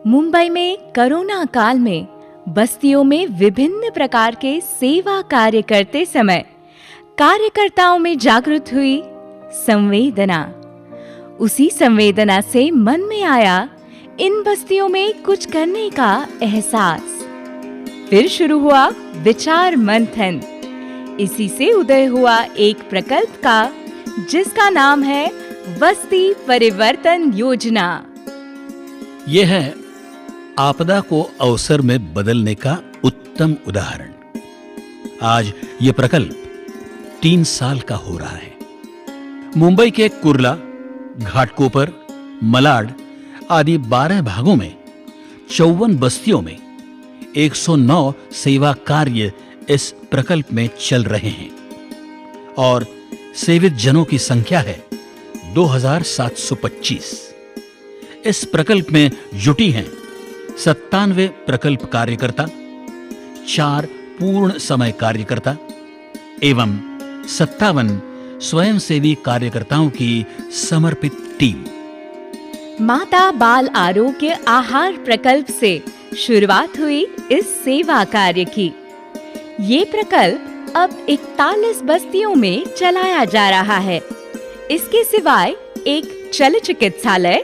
मुंबई में कोरोना काल में बस्तियों में विभिन्न प्रकार के सेवा कार्य करते समय कार्यकर्ताओं में जागृत हुई संवेदना। उसी संवेदना से मन में आया इन बस्तियों में कुछ करने का एहसास। फिर शुरू हुआ विचार मंथन। इसी से उदय हुआ एक प्रकल्प का, जिसका नाम है बस्ती परिवर्तन योजना। यह है आपदा को अवसर में बदलने का उत्तम उदाहरण। आज ये प्रकल्प 3 साल का हो रहा है। मुंबई के कुर्ला, घाटकोपर, मलाड आदि 12 भागों में 54 बस्तियों में 109 सेवा कार्य इस प्रकल्प में चल रहे हैं और सेवित जनों की संख्या है 2725। इस प्रकल्प में जुटी हैं 97 प्रकल्प कार्यकर्ता, 4 पूर्ण समय कार्यकर्ता एवं 57 स्वयंसेवी कार्यकर्ताओं की समर्पित टीम। माता बाल आरोग्य आहार प्रकल्प से शुरुआत हुई इस सेवा कार्य की। ये प्रकल्प अब 41 बस्तियों में चलाया जा रहा है। इसके सिवाय एक चल चिकित्सालय,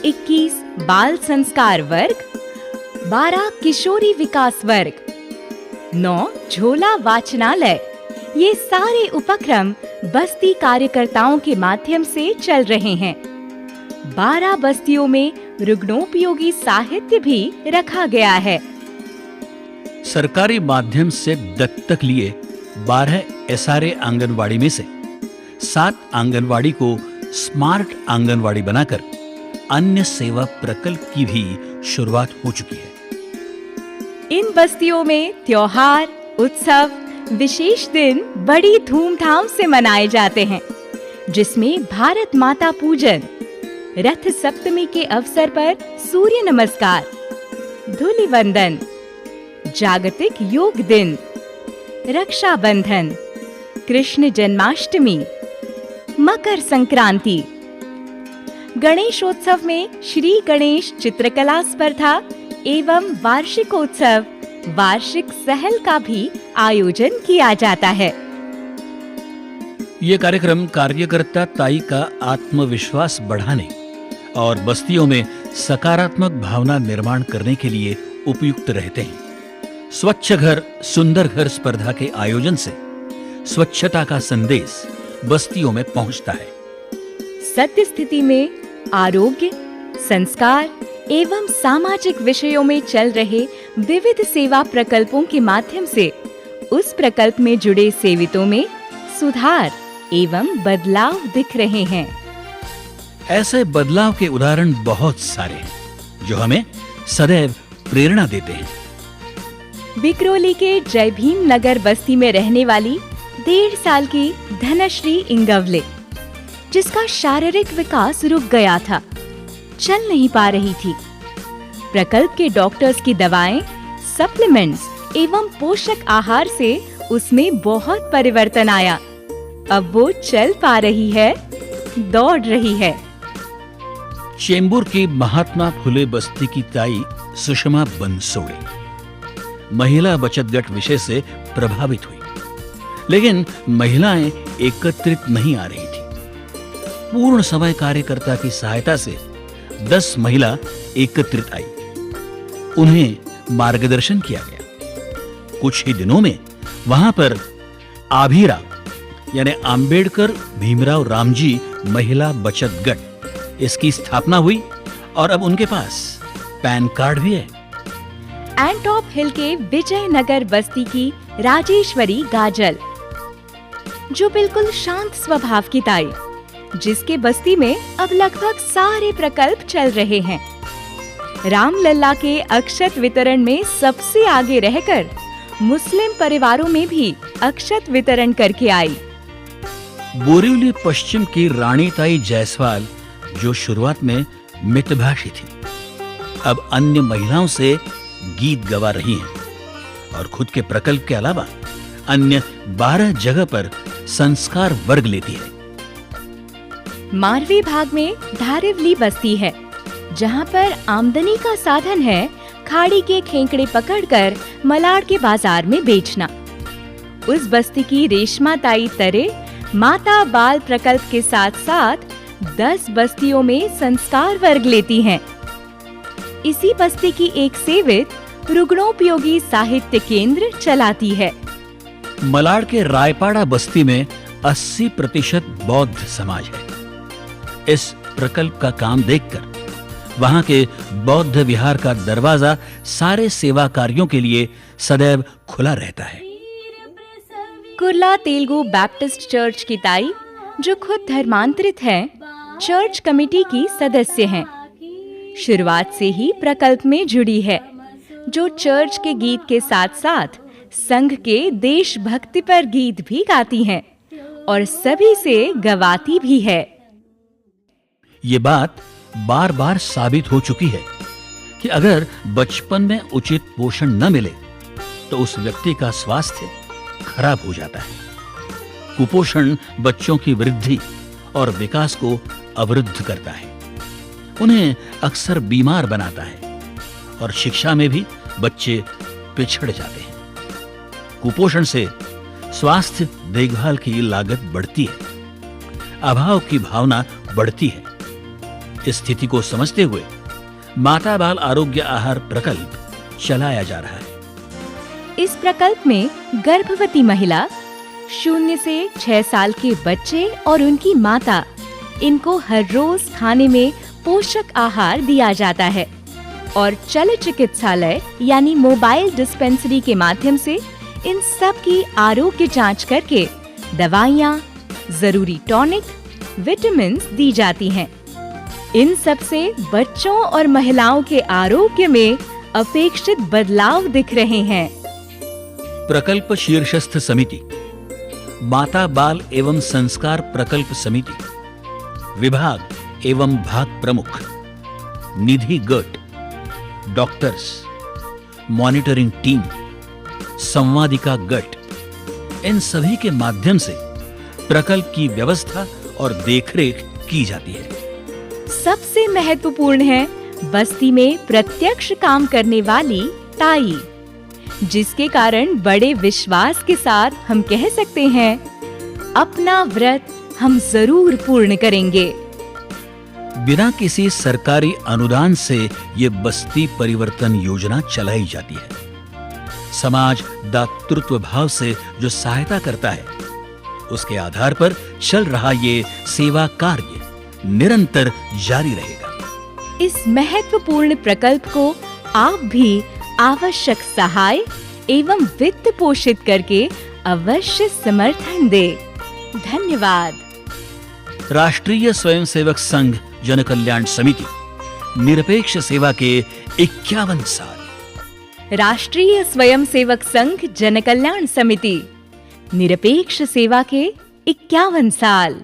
21 बाल संस्कार वर्ग, 12 किशोरी विकास वर्ग, 9 झोला वाचनालय, ये सारे उपक्रम बस्ती कार्यकर्ताओं के माध्यम से चल रहे हैं। 12 बस्तियों में रुग्णोपयोगी साहित्य भी रखा गया है। सरकारी माध्यम से दत्तक लिए 12 एसआरए आंगनवाड़ी में से 7 आंगनवाड़ी को स्मार्ट आंगनवाड़ी बनाकर अन्य सेवा प्रकल्प की भी शुरुआत हो चुकी है। इन बस्तियों में त्योहार, उत्सव, विशेष दिन बड़ी धूमधाम से मनाए जाते हैं, जिसमें भारत माता पूजन, रथ सप्तमी के अवसर पर सूर्य नमस्कार, धूलिवंदन, जागतिक योग दिन, रक्षाबंधन, कृष्ण जन्माष्टमी, मकर संक्रांति, गणेशोत्सव में श्री गणेश चित्रकला स्पर्धा एवं वार्षिकोत्सव, वार्षिक सहल का भी आयोजन किया जाता है। ये कार्यक्रम कार्यकर्ता ताई का आत्मविश्वास बढ़ाने और बस्तियों में सकारात्मक भावना निर्माण करने के लिए उपयुक्त रहते हैं। स्वच्छ घर सुंदर घर स्पर्धा के आयोजन से स्वच्छता का संदेश बस्तियों में पहुंचता है। सत्य स्थिति में आरोग्य, संस्कार एवं सामाजिक विषयों में चल रहे विविध सेवा प्रकल्पों के माध्यम से उस प्रकल्प में जुड़े सेवितों में सुधार एवं बदलाव दिख रहे हैं। ऐसे बदलाव के उदाहरण बहुत सारे हैं जो हमें सदैव प्रेरणा देते हैं। बिकरोली के जय भीम नगर बस्ती में रहने वाली 1.5 साल की धनश्री इंगवले, जिसका शारीरिक विकास रुक गया था, चल नहीं पा रही थी। प्रकल्प के डॉक्टर्स की दवाएं, सप्लीमेंट्स एवं पोषक आहार से उसमें बहुत परिवर्तन आया। अब वो चल पा रही है, दौड़ रही है। चेंबूर की महात्मा फुले बस्ती की ताई सुषमा बंसोड़े महिला बचत गट विषय से प्रभावित हुई, लेकिन महिलाएं एकत्रित नहीं आ रही थी। पूर्ण समय कार्यकर्ता की सहायता से 10 महिला एकत्रित आई। उन्हें मार्गदर्शन किया गया। कुछ ही दिनों में वहां पर आभीरा यानी आंबेडकर भीमराव रामजी महिला बचत गट, इसकी स्थापना हुई और अब उनके पास पैन कार्ड भी है। एंटॉप हिल के विजयनगर बस्ती की राजेश्वरी गाजल, जो बिल्कुल शांत स्वभाव की ताई, जिसके बस्ती में अब लगभग सारे प्रकल्प चल रहे हैं। रामलला के अक्षत वितरण में सबसे आगे रहकर मुस्लिम परिवारों में भी अक्षत वितरण करके आई। बोरिवली पश्चिम की रानी ताई जायसवाल, जो शुरुआत में मितभाषी थी, अब अन्य महिलाओं से गीत गवा रही हैं और खुद के प्रकल्प के अलावा अन्य 12 जगह पर संस्कार वर्ग लेती है। मारवी भाग में धारिवली बस्ती है, जहां पर आमदनी का साधन है खाड़ी के खेंकड़े पकड़कर मलाड़ के बाजार में बेचना। उस बस्ती की रेशमा ताई तरे माता बाल प्रकल्प के साथ साथ 10 बस्तियों में संस्कार वर्ग लेती हैं। इसी बस्ती की एक सेवित रुग्णोपयोगी साहित्य केंद्र चलाती है। मलाड़ के रायपाड़ा बस्ती में 80% बौद्ध समाज है। इस प्रकल्प का काम देखकर वहां के बौद्ध विहार का दरवाजा सारे सेवा कार्यों के लिए सदैव खुला रहता है। कुर्ला तेलुगु बैप्टिस्ट चर्च की ताई, जो खुद धर्मांतरित हैं, चर्च कमेटी की सदस्य हैं। शुरुआत से ही प्रकल्प में जुड़ी है, जो चर्च के गीत के साथ साथ संघ के देशभक्ति पर गीत भी गाती हैं और सभी से गवाती भी है। ये बात बार बार साबित हो चुकी है कि अगर बचपन में उचित पोषण न मिले तो उस व्यक्ति का स्वास्थ्य खराब हो जाता है। कुपोषण बच्चों की वृद्धि और विकास को अवरुद्ध करता है, उन्हें अक्सर बीमार बनाता है और शिक्षा में भी बच्चे पिछड़ जाते हैं। कुपोषण से स्वास्थ्य देखभाल की लागत बढ़ती है, अभाव की भावना बढ़ती है। इस स्थिति को समझते हुए माता बाल आरोग्य आहार प्रकल्प चलाया जा रहा है। इस प्रकल्प में गर्भवती महिला, 0 से 6 साल के बच्चे और उनकी माता, इनको हर रोज खाने में पोषक आहार दिया जाता है और चल चिकित्सालय यानी मोबाइल डिस्पेंसरी के माध्यम से इन सब की आरोग्य जांच करके दवाइयाँ, जरूरी टॉनिक, विटामिन दी जाती हैं। इन सब से बच्चों और महिलाओं के आरोग्य में अपेक्षित बदलाव दिख रहे हैं। प्रकल्प शीर्षस्थ समिति, माता बाल एवं संस्कार प्रकल्प समिति, विभाग एवं भाग प्रमुख, निधि गट, डॉक्टर्स, मॉनिटरिंग टीम, संवादिका गट, इन सभी के माध्यम से प्रकल्प की व्यवस्था और देखरेख की जाती है। सबसे महत्वपूर्ण है बस्ती में प्रत्यक्ष काम करने वाली ताई, जिसके कारण बड़े विश्वास के साथ हम कह सकते हैं, अपना व्रत हम जरूर पूर्ण करेंगे। बिना किसी सरकारी अनुदान से ये बस्ती परिवर्तन योजना चलाई जाती है। समाज दातृत्व भाव से जो सहायता करता है, उसके आधार पर चल रहा ये सेवा कार्य निरंतर जारी रहेगा। इस महत्वपूर्ण प्रकल्प को आप भी आवश्यक सहाय एवं वित्त पोषित करके अवश्य समर्थन दें। धन्यवाद। राष्ट्रीय स्वयंसेवक संघ जन कल्याण समिति, निरपेक्ष सेवा के 51 साल। राष्ट्रीय स्वयंसेवक संघ जन कल्याण समिति, निरपेक्ष सेवा के 51 साल।